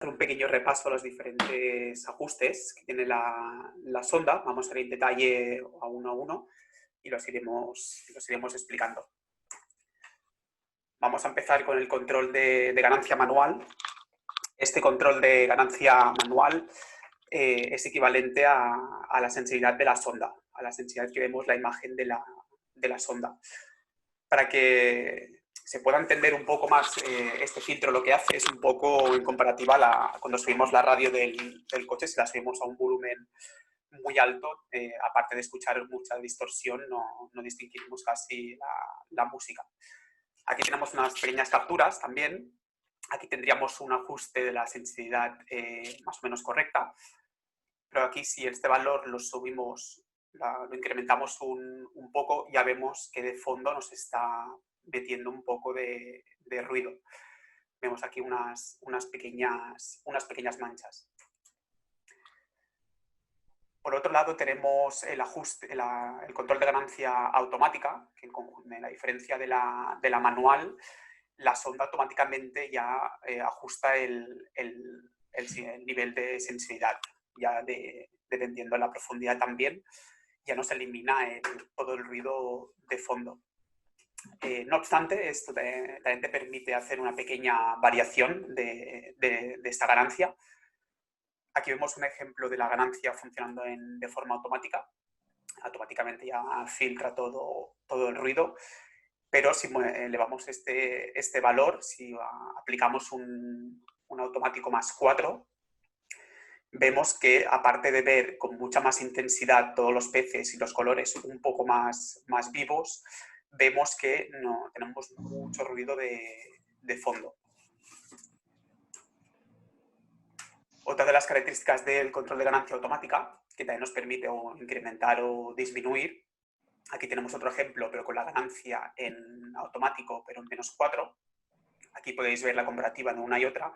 hacer un pequeño repaso a los diferentes ajustes que tiene la sonda. Vamos a ver en detalle a uno y los iremos explicando. Vamos a empezar con el control de ganancia manual. Este control de ganancia manual es equivalente a la sensibilidad de la sonda, a la sensibilidad que vemos la imagen de la sonda. Para que se pueda entender un poco más este filtro, lo que hace es un poco en comparativa a cuando subimos la radio del coche. Si la subimos a un volumen muy alto, aparte de escuchar mucha distorsión, no distinguimos casi la música. Aquí tenemos unas pequeñas capturas también. Aquí tendríamos un ajuste de la sensibilidad más o menos correcta, pero aquí si este valor lo subimos, lo incrementamos un poco, ya vemos que de fondo nos está metiendo un poco de ruido. Vemos aquí unas pequeñas manchas. Por otro lado tenemos el ajuste, el control de ganancia automática, que en la diferencia de la manual, la sonda automáticamente ya ajusta el nivel de sensibilidad, ya dependiendo de la profundidad también, ya nos elimina todo el ruido de fondo. No obstante, esto también te permite hacer una pequeña variación de esta ganancia. Aquí vemos un ejemplo de la ganancia funcionando de forma automática. Automáticamente ya filtra todo el ruido, pero si elevamos este valor, si aplicamos un automático más 4, vemos que aparte de ver con mucha más intensidad todos los peces y los colores un poco más vivos, vemos que no tenemos mucho ruido de fondo. Otra de las características del control de ganancia automática, que también nos permite incrementar o disminuir, aquí tenemos otro ejemplo, pero con la ganancia en automático, pero en -4. Aquí podéis ver la comparativa de una y otra,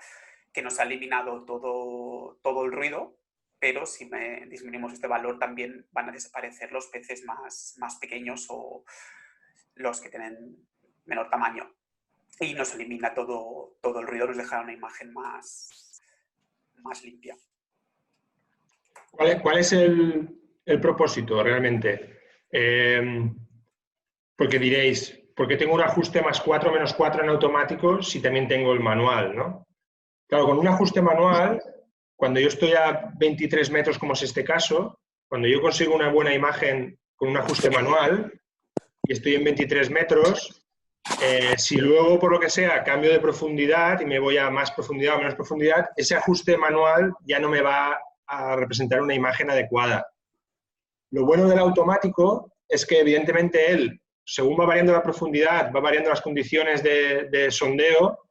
que nos ha eliminado todo el ruido, pero si disminuimos este valor también van a desaparecer los peces más pequeños o los que tienen menor tamaño. Y nos elimina todo el ruido, nos deja una imagen más limpia. ¿Cuál es el propósito realmente? Porque diréis, ¿por qué tengo un ajuste +4, -4 en automático si también tengo el manual, ¿no? Claro, con un ajuste manual, cuando yo estoy a 23 metros, como es este caso, cuando yo consigo una buena imagen con un ajuste manual y estoy en 23 metros, si luego, por lo que sea, cambio de profundidad y me voy a más profundidad o menos profundidad, ese ajuste manual ya no me va a representar una imagen adecuada. Lo bueno del automático es que, evidentemente, él, según va variando la profundidad, va variando las condiciones de sondeo,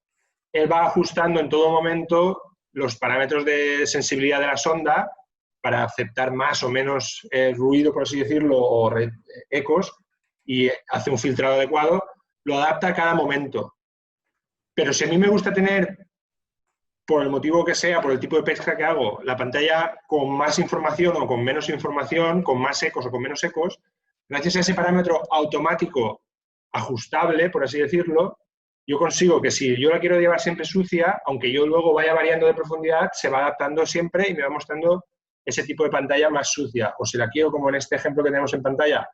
él va ajustando en todo momento los parámetros de sensibilidad de la sonda para aceptar más o menos ruido, por así decirlo, o ecos, y hace un filtrado adecuado, lo adapta a cada momento. Pero si a mí me gusta tener, por el motivo que sea, por el tipo de pesca que hago, la pantalla con más información o con menos información, con más ecos o con menos ecos, gracias a ese parámetro automático ajustable, por así decirlo, yo consigo que si yo la quiero llevar siempre sucia, aunque yo luego vaya variando de profundidad, se va adaptando siempre y me va mostrando ese tipo de pantalla más sucia. O si la quiero, como en este ejemplo que tenemos en pantalla,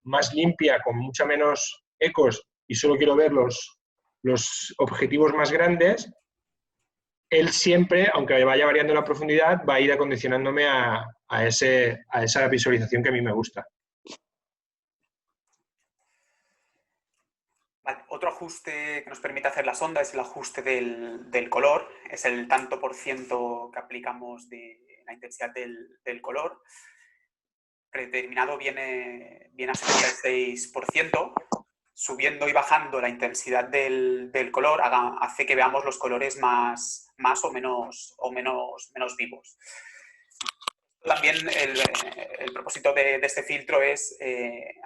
más limpia, con mucha menos ecos y solo quiero ver los objetivos más grandes, él siempre, aunque vaya variando la profundidad, va a ir acondicionándome a esa visualización que a mí me gusta. Vale. Otro ajuste que nos permite hacer la sonda es el ajuste del color. Es el tanto por ciento que aplicamos de la intensidad del color. Predeterminado viene a 76%. Subiendo y bajando la intensidad del color hace que veamos los colores más o menos vivos. También el propósito de este filtro es,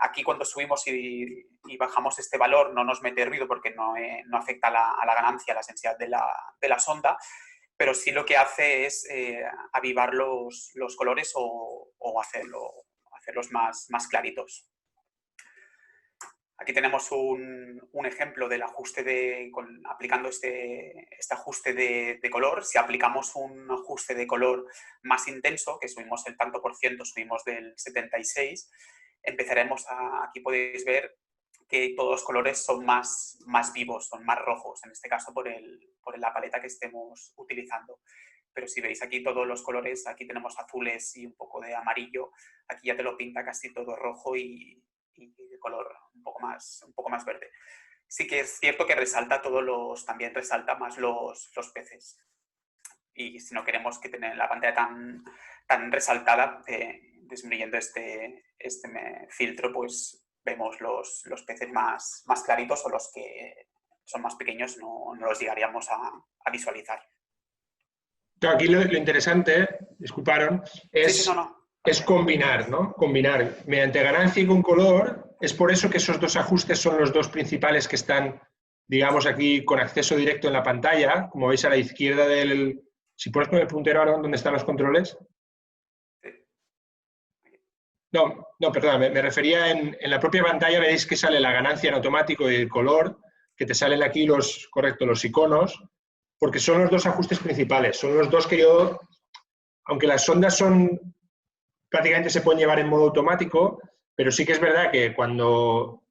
aquí cuando subimos y bajamos este valor no nos mete ruido porque no afecta a la ganancia, a la sensibilidad de la sonda, pero sí lo que hace es avivar los colores o hacerlos más claritos. Aquí tenemos un ejemplo del ajuste aplicando este ajuste de color. Si aplicamos un ajuste de color más intenso, que subimos el tanto por ciento, subimos del 76, empezaremos aquí podéis ver que todos los colores son más vivos, son más rojos, en este caso por la paleta que estemos utilizando. Pero si veis aquí todos los colores, aquí tenemos azules y un poco de amarillo, aquí ya te lo pinta casi todo rojo y de color un poco más verde. Sí que es cierto que también resalta más los peces. Y si no queremos que tener la pantalla tan resaltada, disminuyendo este filtro, pues vemos los peces más claritos, o los que son más pequeños no los llegaríamos a visualizar. Claro, aquí lo interesante, disculparon, Sí, no. es combinar, ¿no? Combinar mediante ganancia y con color. Es por eso que esos dos ajustes son los dos principales que están, digamos, aquí con acceso directo en la pantalla. Como veis a la izquierda del... Si pones con el puntero ahora, ¿dónde están los controles? No, perdón, me refería en la propia pantalla, veis que sale la ganancia en automático y el color, que te salen aquí los iconos, porque son los dos ajustes principales, son los dos que yo, aunque las sondas prácticamente se pueden llevar en modo automático, pero sí que es verdad que cuando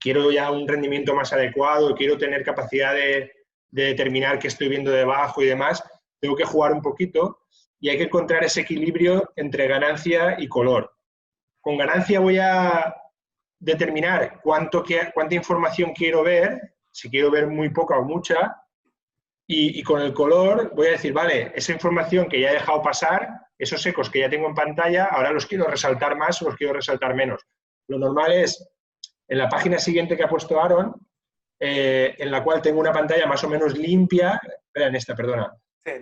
quiero ya un rendimiento más adecuado, quiero tener capacidad de determinar qué estoy viendo debajo y demás, tengo que jugar un poquito y hay que encontrar ese equilibrio entre ganancia y color. Con ganancia voy a determinar cuánta información quiero ver, si quiero ver muy poca o mucha, y con el color voy a decir, vale, esa información que ya he dejado pasar, esos ecos que ya tengo en pantalla, ahora los quiero resaltar más o los quiero resaltar menos. Lo normal es, en la página siguiente que ha puesto Aaron, en la cual tengo una pantalla más o menos limpia,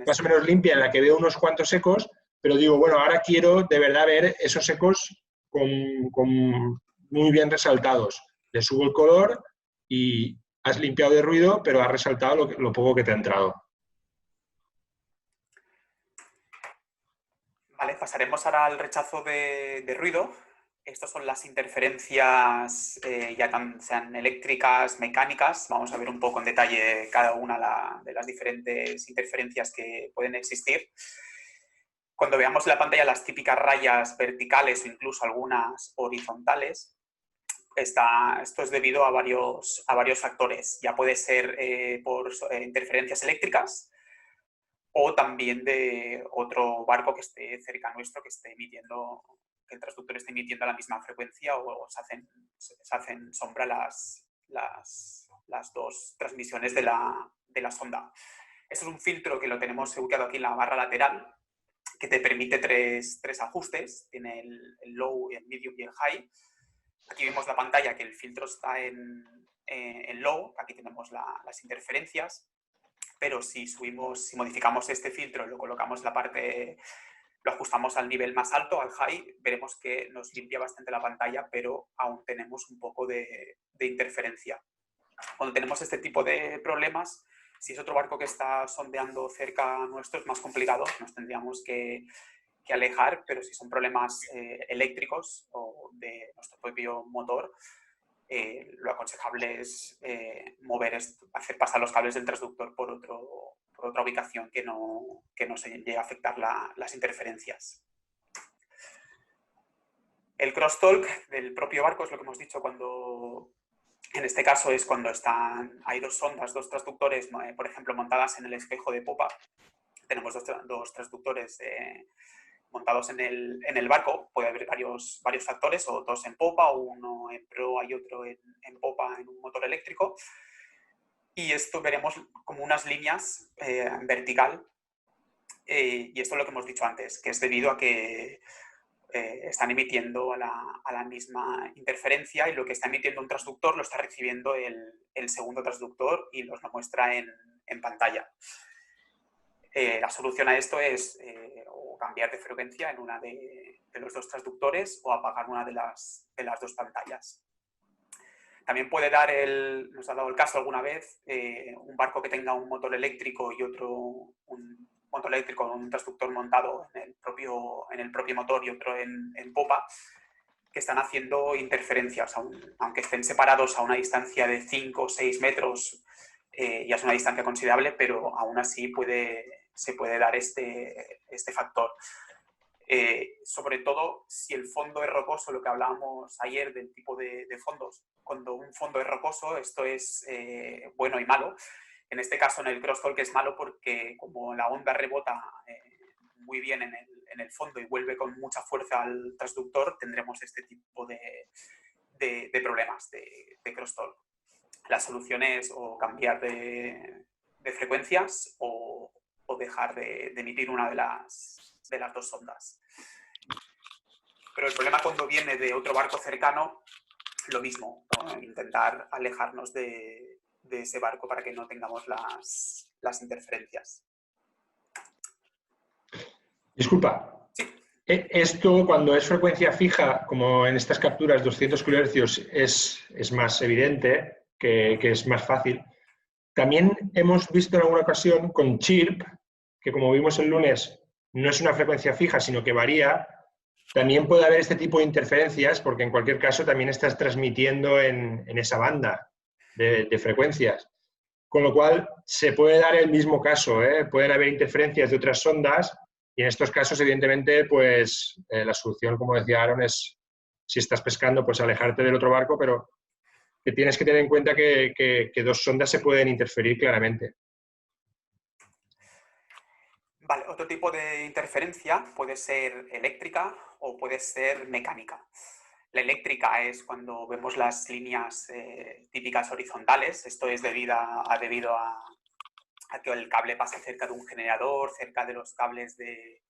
más o menos limpia, en la que veo unos cuantos ecos, pero digo, bueno, ahora quiero de verdad ver esos ecos con muy bien resaltados. Le subo el color y has limpiado de ruido, pero has resaltado lo poco que te ha entrado. Vale, pasaremos ahora al rechazo de ruido. Estas son las interferencias, sean eléctricas, mecánicas. Vamos a ver un poco en detalle cada una de las diferentes interferencias que pueden existir. Cuando veamos en la pantalla las típicas rayas verticales o incluso algunas horizontales, esto es debido a varios factores. Ya puede ser por interferencias eléctricas, o también de otro barco que esté cerca nuestro, que el transductor esté emitiendo a la misma frecuencia, o se hacen sombra las dos transmisiones de la sonda. Esto es un filtro que lo tenemos ubicado aquí en la barra lateral, que te permite tres ajustes. Tiene el low, el medium y el high. Aquí vemos la pantalla que el filtro está en low. Aquí tenemos las interferencias. Pero si modificamos este filtro y lo colocamos lo ajustamos al nivel más alto, al high, veremos que nos limpia bastante la pantalla, pero aún tenemos un poco de interferencia. Cuando tenemos este tipo de problemas, si es otro barco que está sondeando cerca nuestro, es más complicado, nos tendríamos que alejar, pero si son problemas eléctricos o de nuestro propio motor, lo aconsejable es hacer pasar los cables del transductor por otra ubicación que no se llegue a afectar las interferencias. El crosstalk del propio barco es lo que hemos dicho en este caso es cuando hay dos sondas, dos transductores, por ejemplo, montadas en el espejo de popa. Tenemos dos transductores montados en el barco. Puede haber varios factores, o dos en popa, o uno en proa y otro en popa en un motor eléctrico. Y esto veremos como unas líneas en vertical. Y esto es lo que hemos dicho antes, que es debido a que están emitiendo a la misma interferencia, y lo que está emitiendo un transductor lo está recibiendo el segundo transductor y nos lo muestra en pantalla. La solución a esto es o cambiar de frecuencia en una de los dos transductores, o apagar una de las dos pantallas. También puede nos ha dado el caso alguna vez, un barco que tenga un motor eléctrico y un motor eléctrico con un transductor montado en el propio motor y otro en popa, que están haciendo interferencias, aunque estén separados a una distancia de 5 o 6 metros, ya es una distancia considerable, pero aún así se puede dar este factor. Sobre todo si el fondo es rocoso, lo que hablábamos ayer del tipo de fondos. Cuando un fondo es rocoso, esto es bueno y malo. En este caso, en el crosstalk es malo porque como la onda rebota muy bien en el fondo y vuelve con mucha fuerza al transductor, tendremos este tipo de problemas de crosstalk. La solución es o cambiar de frecuencias o dejar de emitir una de las dos ondas. Pero el problema cuando viene de otro barco cercano, lo mismo, ¿no? Intentar alejarnos de ese barco para que no tengamos las interferencias. Disculpa. Sí. Esto, cuando es frecuencia fija, como en estas capturas 200 kHz, es más evidente, que es más fácil. También hemos visto en alguna ocasión con chirp, que como vimos el lunes, no es una frecuencia fija, sino que varía. También puede haber este tipo de interferencias, porque en cualquier caso también estás transmitiendo en esa banda de frecuencias. Con lo cual, se puede dar el mismo caso, ¿eh? Pueden haber interferencias de otras ondas y en estos casos, evidentemente, pues la solución, como decía Aaron, es, si estás pescando, pues alejarte del otro barco, pero que tienes que tener en cuenta que dos ondas se pueden interferir claramente. Vale, otro tipo de interferencia puede ser eléctrica o puede ser mecánica. La eléctrica es cuando vemos las líneas típicas horizontales. Esto es debido a que el cable pasa cerca de un generador, cerca de los cables de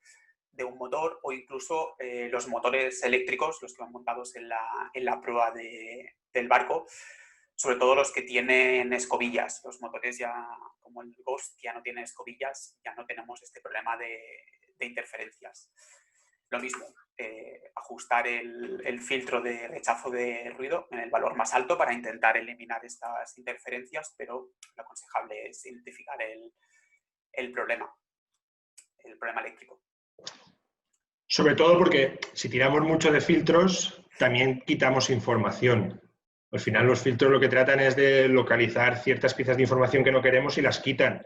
un motor o incluso los motores eléctricos, los que van montados en la proa del barco, sobre todo los que tienen escobillas. Los motores ya, como el Ghost, ya no tienen escobillas, ya no tenemos este problema de interferencias. Lo mismo, ajustar el filtro de rechazo de ruido en el valor más alto para intentar eliminar estas interferencias, pero lo aconsejable es identificar el problema eléctrico. Sobre todo porque si tiramos mucho de filtros, también quitamos información. Al final los filtros lo que tratan es de localizar ciertas piezas de información que no queremos y las quitan.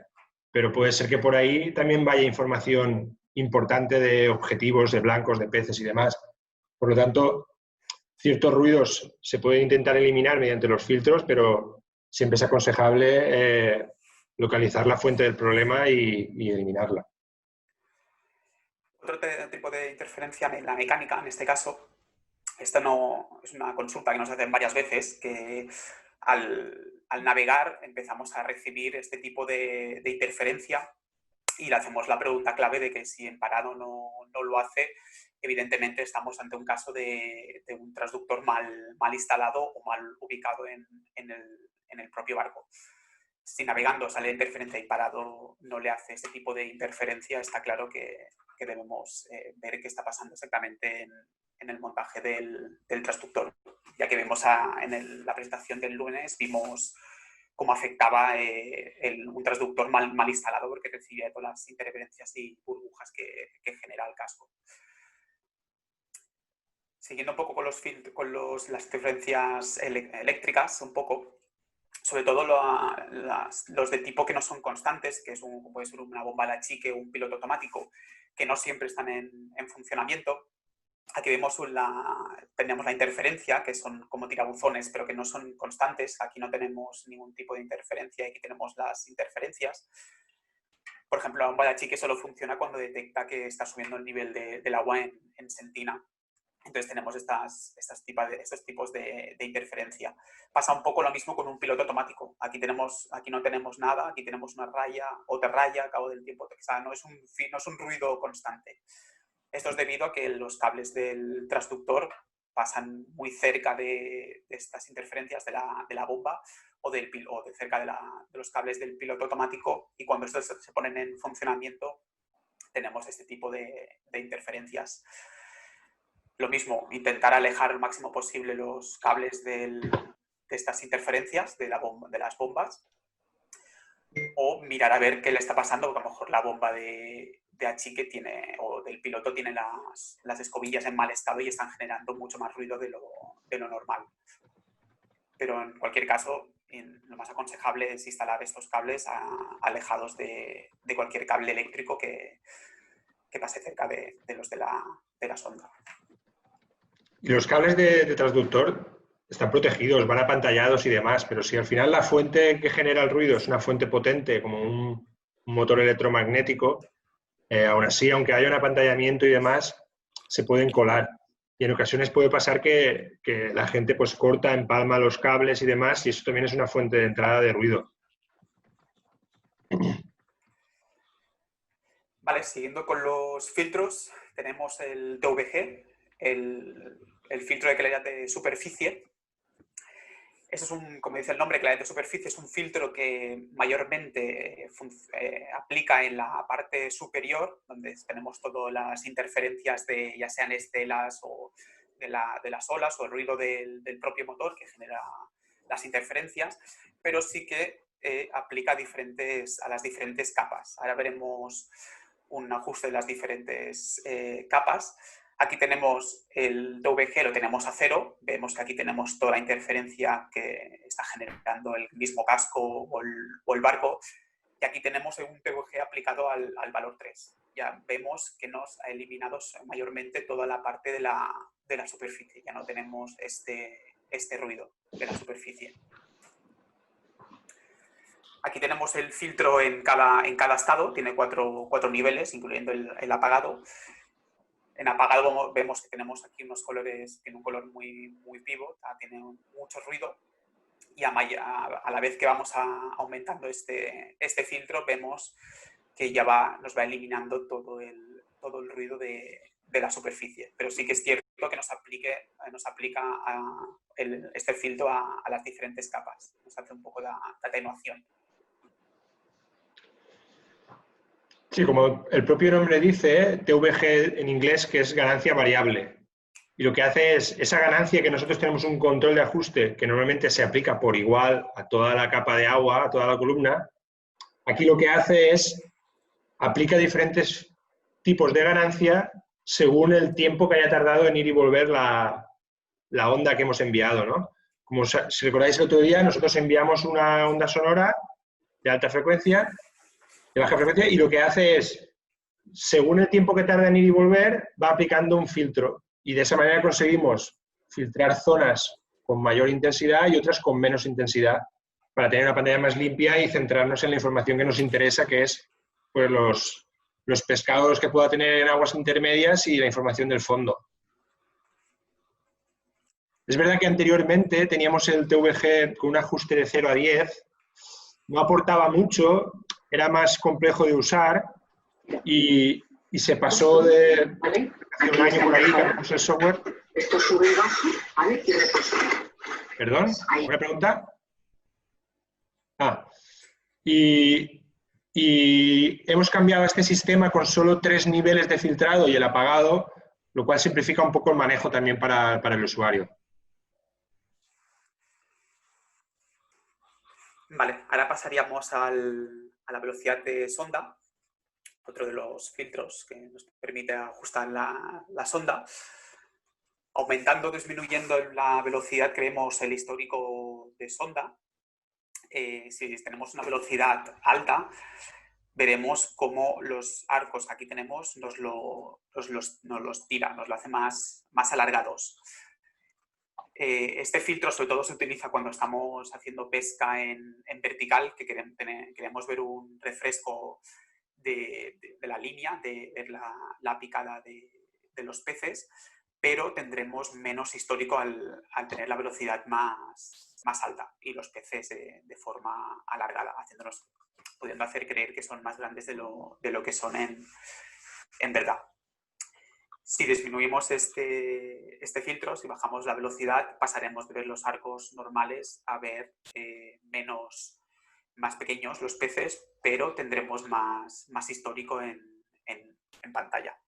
Pero puede ser que por ahí también vaya información importante de objetivos, de blancos, de peces y demás. Por lo tanto, ciertos ruidos se pueden intentar eliminar mediante los filtros, pero siempre es aconsejable localizar la fuente del problema y eliminarla. Otro tipo de interferencia en la mecánica, en este caso, esta no es una consulta que nos hacen varias veces, que al navegar empezamos a recibir este tipo de interferencia y le hacemos la pregunta clave de que si en parado no lo hace, evidentemente estamos ante un caso de un transductor mal instalado o mal ubicado en el propio barco. Si navegando sale interferencia y parado no le hace este tipo de interferencia, está claro que debemos ver qué está pasando exactamente en el montaje del transductor. Ya que vemos la presentación del lunes, vimos cómo afectaba un transductor mal instalado porque recibía todas las interferencias y burbujas que genera el casco. Siguiendo un poco con las interferencias eléctricas, un poco, sobre todo los de tipo que no son constantes, que puede ser una bomba de achique o un piloto automático, que no siempre están en funcionamiento. Aquí tenemos la interferencia, que son como tirabuzones, pero que no son constantes. Aquí no tenemos ningún tipo de interferencia, aquí tenemos las interferencias. Por ejemplo, la bomba de achique solo funciona cuando detecta que está subiendo el nivel del agua en sentina. Entonces tenemos estos tipos de interferencia. Pasa un poco lo mismo con un piloto automático. Aquí no tenemos nada, aquí tenemos una raya, otra raya, a cabo del tiempo. O sea, no es un ruido constante. Esto es debido a que los cables del transductor pasan muy cerca de estas interferencias de la bomba o de cerca de los cables del piloto automático, y cuando estos se ponen en funcionamiento tenemos este tipo de interferencias. Lo mismo, intentar alejar al máximo posible los cables de estas interferencias de las bombas, o mirar a ver qué le está pasando, porque a lo mejor la bomba de de achique o del piloto tiene las escobillas en mal estado y están generando mucho más ruido de lo normal. Pero en cualquier caso, lo más aconsejable es instalar estos cables alejados de cualquier cable eléctrico que pase cerca de los de la sonda. Y los cables de transductor están protegidos, van apantallados y demás, pero si al final la fuente que genera el ruido es una fuente potente, como un motor electromagnético, aún así, aunque haya un apantallamiento y demás, se pueden colar. Y en ocasiones puede pasar que la gente pues corta, empalma los cables y demás, y eso también es una fuente de entrada de ruido. Vale, siguiendo con los filtros, tenemos el TVG, el filtro de claridad de superficie. Eso es como dice el nombre, claridad de superficie, es un filtro que mayormente aplica en la parte superior, donde tenemos todas las interferencias ya sean estelas o de las olas o el ruido del propio motor que genera las interferencias, pero sí que aplica a las diferentes capas. Ahora veremos un ajuste de las diferentes capas. Aquí tenemos el TVG, lo tenemos a 0. Vemos que aquí tenemos toda la interferencia que está generando el mismo casco o el barco. Y aquí tenemos un TVG aplicado al valor 3. Ya vemos que nos ha eliminado mayormente toda la parte de la superficie. Ya no tenemos este ruido de la superficie. Aquí tenemos el filtro en cada estado. Tiene cuatro niveles, incluyendo el apagado. En apagado vemos que tenemos aquí unos colores, tiene un color muy, muy vivo, tiene mucho ruido y a la vez que vamos aumentando este filtro vemos que ya nos va eliminando todo el ruido de la superficie. Pero sí que es cierto que nos aplica este filtro a las diferentes capas, nos hace un poco de atenuación. Sí, como el propio nombre dice, TVG en inglés, que es ganancia variable. Y lo que hace es, esa ganancia que nosotros tenemos un control de ajuste que normalmente se aplica por igual a toda la capa de agua, a toda la columna, aquí lo que hace es, aplica diferentes tipos de ganancia según el tiempo que haya tardado en ir y volver la onda que hemos enviado, ¿no? Como si recordáis el otro día, nosotros enviamos una onda sonora de alta frecuencia, de baja frecuencia, y lo que hace es, según el tiempo que tarda en ir y volver, va aplicando un filtro. Y de esa manera conseguimos filtrar zonas con mayor intensidad y otras con menos intensidad para tener una pantalla más limpia y centrarnos en la información que nos interesa, que es pues, los pescados que pueda tener en aguas intermedias y la información del fondo. Es verdad que anteriormente teníamos el TVG con un ajuste de 0 a 10, no aportaba mucho, era más complejo de usar y se pasó de hace un año por ahí cambiamos el software. Esto sube y baja, ¿vale? ¿Qué le pasa? ¿Perdón? ¿Una pregunta? Y hemos cambiado este sistema con solo 3 niveles de filtrado y el apagado, lo cual simplifica un poco el manejo también para el usuario. Vale, ahora pasaríamos a la velocidad de sonda, otro de los filtros que nos permite ajustar la sonda. Aumentando o disminuyendo la velocidad que vemos el histórico de sonda. Si tenemos una velocidad alta, veremos cómo los arcos que aquí tenemos nos los tira, nos lo hace más alargados. Este filtro sobre todo se utiliza cuando estamos haciendo pesca en vertical, que queremos ver un refresco de la línea, de ver la picada de los peces, pero tendremos menos histórico al tener la velocidad más alta y los peces de forma alargada, pudiendo hacer creer que son más grandes de lo que son en verdad. Si disminuimos este filtro, si bajamos la velocidad, pasaremos de ver los arcos normales a ver más pequeños los peces, pero tendremos más histórico en pantalla.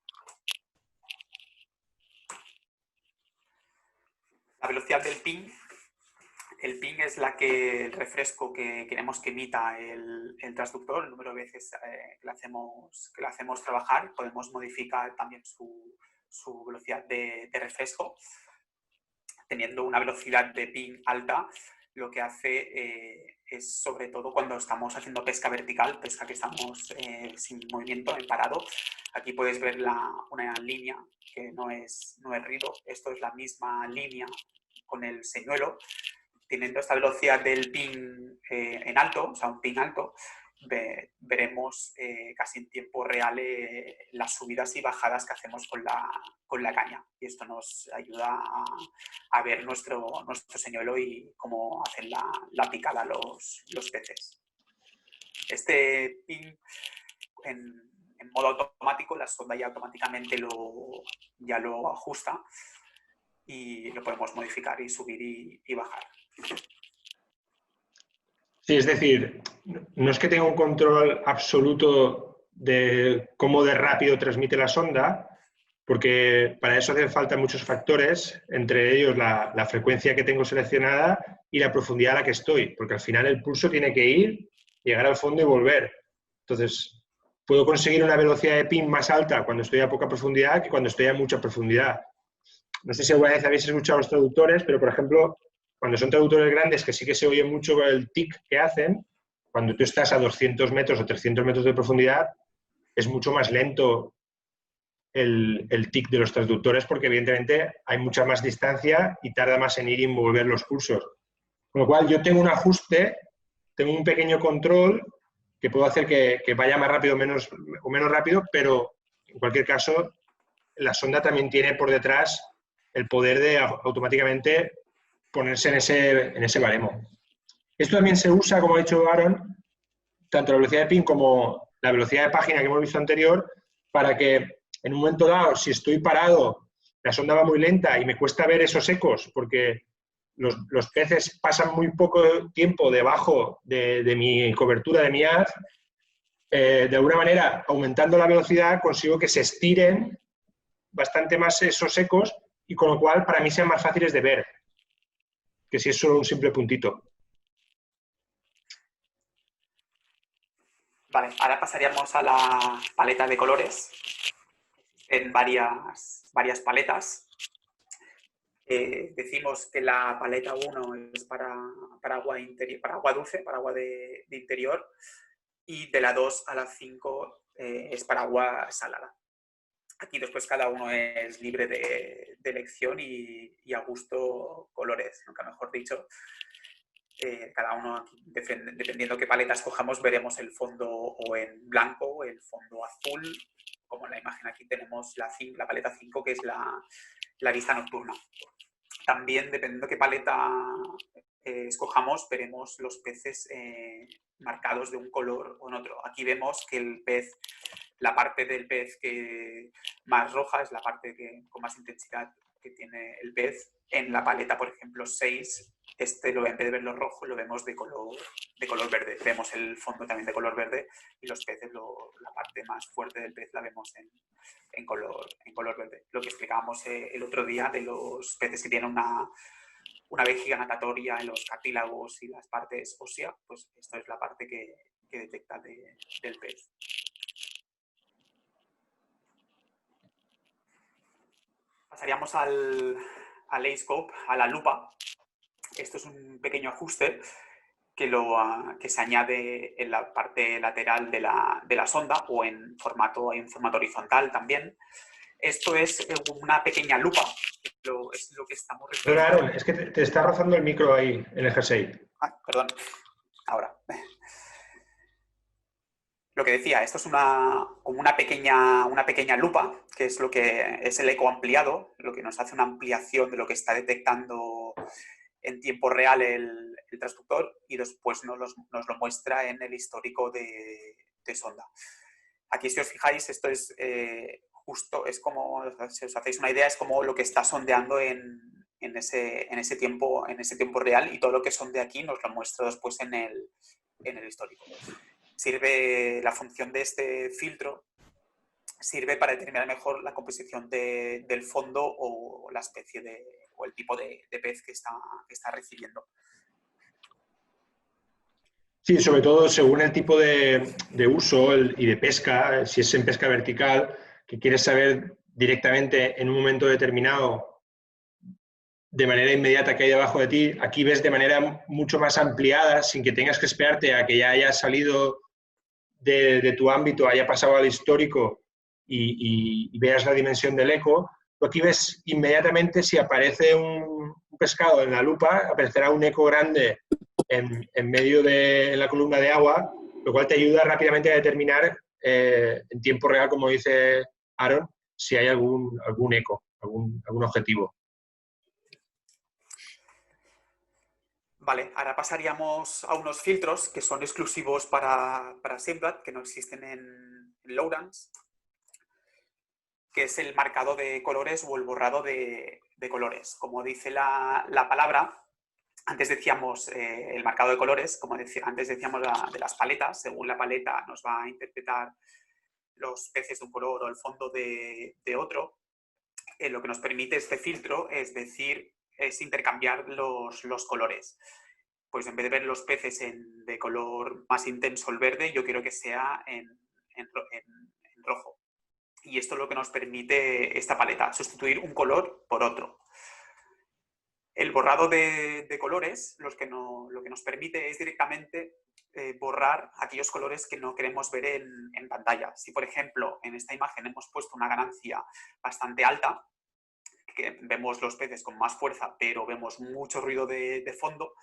La velocidad del ping El ping es el refresco que queremos que emita el transductor, el número de veces que le hacemos trabajar. Podemos modificar también su velocidad de refresco. Teniendo una velocidad de ping alta, lo que hace es, sobre todo cuando estamos haciendo pesca vertical, pesca que estamos sin movimiento, en parado. Aquí puedes ver una línea que no es ruido. Esto es la misma línea con el señuelo. Teniendo esta velocidad del ping en alto, o sea, un ping alto, veremos casi en tiempo real las subidas y bajadas que hacemos con la caña. Y esto nos ayuda a ver nuestro señuelo y cómo hacen la picada los peces. Este ping en modo automático, la sonda ya automáticamente ya lo ajusta y lo podemos modificar y subir y bajar. Sí, es decir, no es que tenga un control absoluto de cómo de rápido transmite la sonda, porque para eso hacen falta muchos factores, entre ellos la frecuencia que tengo seleccionada y la profundidad a la que estoy, porque al final el pulso tiene que ir, llegar al fondo y volver. Entonces, puedo conseguir una velocidad de ping más alta cuando estoy a poca profundidad que cuando estoy a mucha profundidad. No sé si alguna vez habéis escuchado a los traductores, pero por ejemplo, cuando son traductores grandes, que sí que se oye mucho el tic que hacen, cuando tú estás a 200 metros o 300 metros de profundidad, es mucho más lento el tic de los transductores porque evidentemente hay mucha más distancia y tarda más en ir y mover los pulsos. Con lo cual yo tengo un ajuste, tengo un pequeño control que puedo hacer que vaya más rápido o menos rápido, pero en cualquier caso la sonda también tiene por detrás el poder de automáticamente ponerse en ese baremo. Esto también se usa, como ha dicho Aaron, tanto la velocidad de ping como la velocidad de página que hemos visto anterior, para que en un momento dado, si estoy parado, la sonda va muy lenta y me cuesta ver esos ecos, porque los peces pasan muy poco tiempo debajo de mi cobertura, de mi haz, de alguna manera, aumentando la velocidad, consigo que se estiren bastante más esos ecos y con lo cual para mí sean más fáciles de ver que si es solo un simple puntito. Vale, ahora pasaríamos a la paleta de colores. En varias paletas. Decimos que la paleta 1 es para agua interior, para agua dulce, para agua de interior, y de la 2 a la 5 es para agua salada. Aquí después cada uno es libre de elección y a gusto colores, nunca mejor dicho. Cada uno, dependiendo qué paleta escojamos, veremos el fondo o en blanco o el fondo azul. Como en la imagen aquí tenemos la paleta 5, que es la vista nocturna. También, dependiendo qué paleta escojamos, veremos los peces marcados de un color o en otro. Aquí vemos que el pez, la parte del pez que más roja es la parte con más intensidad que tiene el pez. En la paleta, por ejemplo, 6, en vez de verlo rojo, lo vemos de color verde. Vemos el fondo también de color verde y los peces, la parte más fuerte del pez la vemos en color verde. Lo que explicábamos el otro día de los peces que tienen una vejiga natatoria en los cartílagos y las partes óseas, pues esto es la parte que detecta del pez. Pasaríamos al A-scope, a la lupa. Esto es un pequeño ajuste que se añade en la parte lateral de la sonda o hay un formato horizontal también. Esto es una pequeña lupa, es lo que estamos Pero refiriendo. Aaron, es que te está rozando el micro ahí en el jersey. Perdón, ahora. Lo que decía, esto es como una pequeña lupa, que es lo que es el eco ampliado, lo que nos hace una ampliación de lo que está detectando en tiempo real el transductor y después nos lo muestra en el histórico de sonda. Aquí, si os fijáis, esto es justo, es como, si os hacéis una idea, es como lo que está sondeando en ese tiempo real, y todo lo que sonde aquí nos lo muestra después en el histórico. La función de este filtro sirve para determinar mejor la composición del fondo o la especie o el tipo de pez que está recibiendo. Sí, sobre todo según el tipo de uso y de pesca, si es en pesca vertical, que quieres saber directamente en un momento determinado, de manera inmediata, que hay debajo de ti. Aquí ves de manera mucho más ampliada, sin que tengas que esperarte a que ya haya salido de tu ámbito, haya pasado al histórico y veas la dimensión del eco. Tú aquí ves inmediatamente si aparece un pescado en la lupa, aparecerá un eco grande en medio de la columna de agua, lo cual te ayuda rápidamente a determinar en tiempo real, como dice Aaron, si hay algún eco, algún objetivo. Vale, ahora pasaríamos a unos filtros que son exclusivos para Simrad, que no existen en Lowlands, que es el marcado de colores o el borrado de colores. Como dice la palabra, antes decíamos el marcado de colores, antes decíamos de las paletas. Según la paleta nos va a interpretar los peces de un color o el fondo de otro. Lo que nos permite este filtro es intercambiar los colores. Pues en vez de ver los peces de color más intenso, el verde, yo quiero que sea en rojo. Y esto es lo que nos permite esta paleta, sustituir un color por otro. El borrado de colores lo que nos permite es directamente borrar aquellos colores que no queremos ver en pantalla. Si, por ejemplo, en esta imagen hemos puesto una ganancia bastante alta, que vemos los peces con más fuerza, pero vemos mucho ruido de fondo,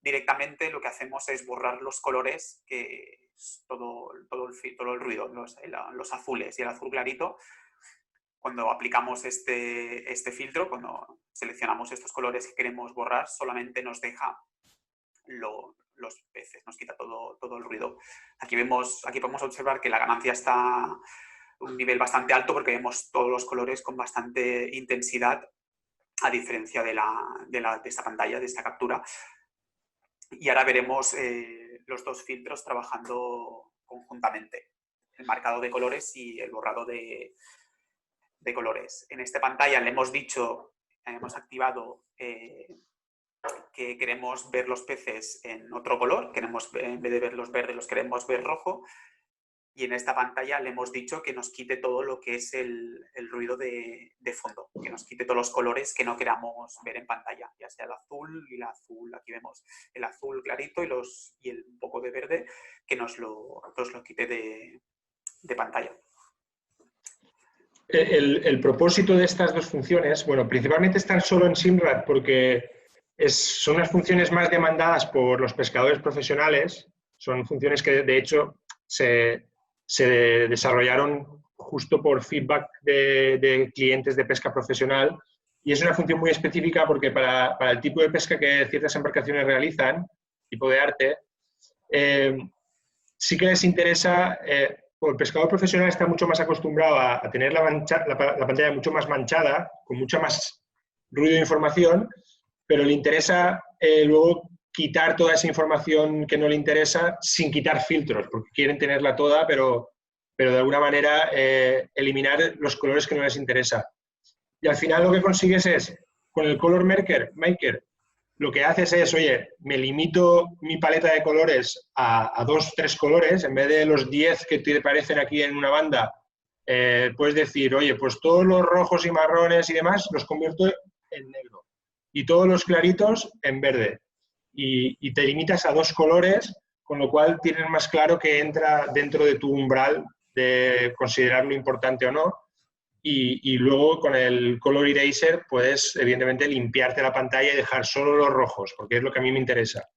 directamente lo que hacemos es borrar los colores, que es todo el ruido, los azules y el azul clarito. Cuando aplicamos este filtro, cuando seleccionamos estos colores que queremos borrar, solamente nos deja los peces, nos quita todo el ruido. Aquí podemos observar que la ganancia está a un nivel bastante alto porque vemos todos los colores con bastante intensidad, a diferencia de esta pantalla, de esta captura. Y ahora veremos los dos filtros trabajando conjuntamente, el marcado de colores y el borrado de colores. En esta pantalla le hemos activado que queremos ver los peces en otro color, en vez de verlos verdes los queremos ver rojo, y en esta pantalla le hemos dicho que nos quite todo lo que es el ruido de fondo, que nos quite todos los colores que no queramos ver en pantalla, ya sea el azul y el azul, aquí vemos el azul clarito y el un poco de verde, que nos lo quite de pantalla. El propósito de estas dos funciones, bueno, principalmente están solo en Simrad porque son las funciones más demandadas por los pescadores profesionales. Son funciones que, de hecho, se desarrollaron justo por feedback de clientes de pesca profesional, y es una función muy específica porque para el tipo de pesca que ciertas embarcaciones realizan, tipo de arte, sí que les interesa. El pescador profesional está mucho más acostumbrado a tener la pantalla mucho más manchada, con mucha más ruido de información, pero le interesa luego quitar toda esa información que no le interesa sin quitar filtros, porque quieren tenerla toda, pero de alguna manera eliminar los colores que no les interesa. Y al final lo que consigues es, con el Color Maker, lo que haces es, oye, me limito mi paleta de colores a 2 o 3 colores, en vez de los 10 que te parecen aquí en una banda, puedes decir, oye, pues todos los rojos y marrones y demás los convierto en negro y todos los claritos en verde. Y te limitas a 2 colores, con lo cual tienes más claro que entra dentro de tu umbral de considerarlo importante o no. Y luego con el Color Eraser puedes, evidentemente, limpiarte la pantalla y dejar solo los rojos, porque es lo que a mí me interesa.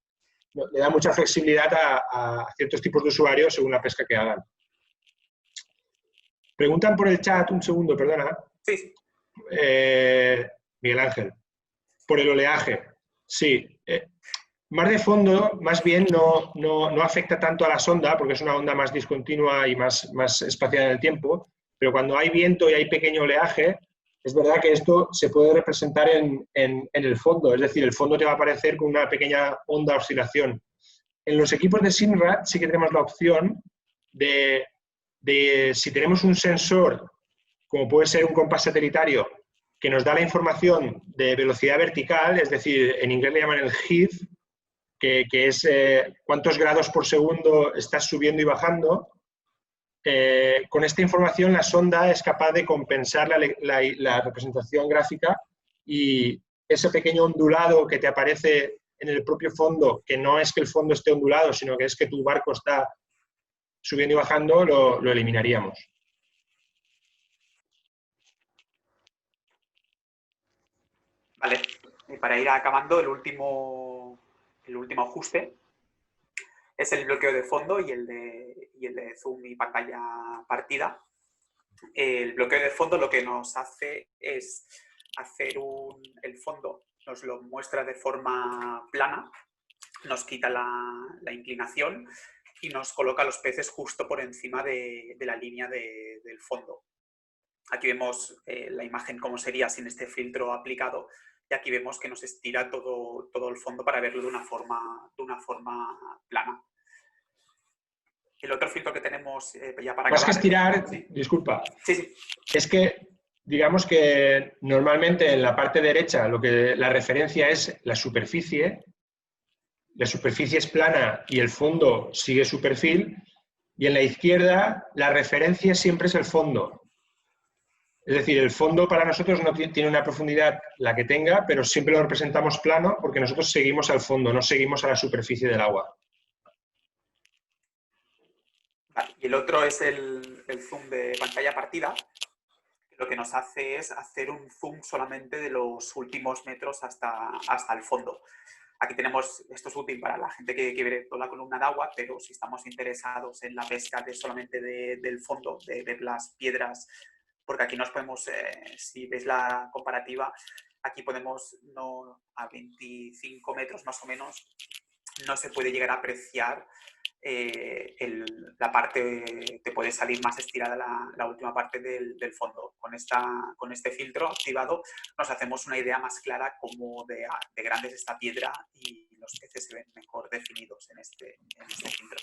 Le da mucha flexibilidad a ciertos tipos de usuarios según la pesca que hagan. Preguntan por el chat, un segundo, perdona. Sí. Miguel Ángel, por el oleaje. Sí. Mar de fondo, más bien, no afecta tanto a la sonda, porque es una onda más discontinua y más espaciada en el tiempo. Pero cuando hay viento y hay pequeño oleaje, es verdad que esto se puede representar en el fondo. Es decir, el fondo te va a aparecer con una pequeña onda de oscilación. En los equipos de Simrad sí que tenemos la opción de si tenemos un sensor, como puede ser un compás satelitario, que nos da la información de velocidad vertical, es decir, en inglés le llaman el HIV, que es cuántos grados por segundo estás subiendo y bajando. Con esta información la sonda es capaz de compensar la representación gráfica y ese pequeño ondulado que te aparece en el propio fondo, que no es que el fondo esté ondulado, sino que es que tu barco está subiendo y bajando, lo eliminaríamos. Vale, y para ir acabando, el último ajuste es el bloqueo de fondo y el de zoom y pantalla partida. El bloqueo de fondo lo que nos hace es hacer el fondo, nos lo muestra de forma plana, nos quita la inclinación y nos coloca los peces justo por encima de la línea del fondo. Aquí vemos la imagen como sería sin este filtro aplicado y aquí vemos que nos estira todo el fondo para verlo de una forma plana. El otro filtro que tenemos ya para Más acabar... que estirar, ¿sí? Disculpa, Sí. es que digamos que normalmente en la parte derecha la referencia es la superficie es plana y el fondo sigue su perfil, y en la izquierda la referencia siempre es el fondo. Es decir, el fondo para nosotros no tiene una profundidad la que tenga, pero siempre lo representamos plano porque nosotros seguimos al fondo, no seguimos a la superficie del agua. Vale. Y el otro es el zoom de pantalla partida. Lo que nos hace es hacer un zoom solamente de los últimos metros hasta el fondo. Aquí tenemos, esto es útil para la gente que quiere toda la columna de agua, pero si estamos interesados en la pesca solamente del fondo, de ver las piedras, porque aquí nos podemos, si ves la comparativa, aquí podemos, a 25 metros más o menos, no se puede llegar a apreciar la parte, te puede salir más estirada la última parte del fondo. Con este filtro activado nos hacemos una idea más clara como de grande es esta piedra y los peces se ven mejor definidos en este filtro.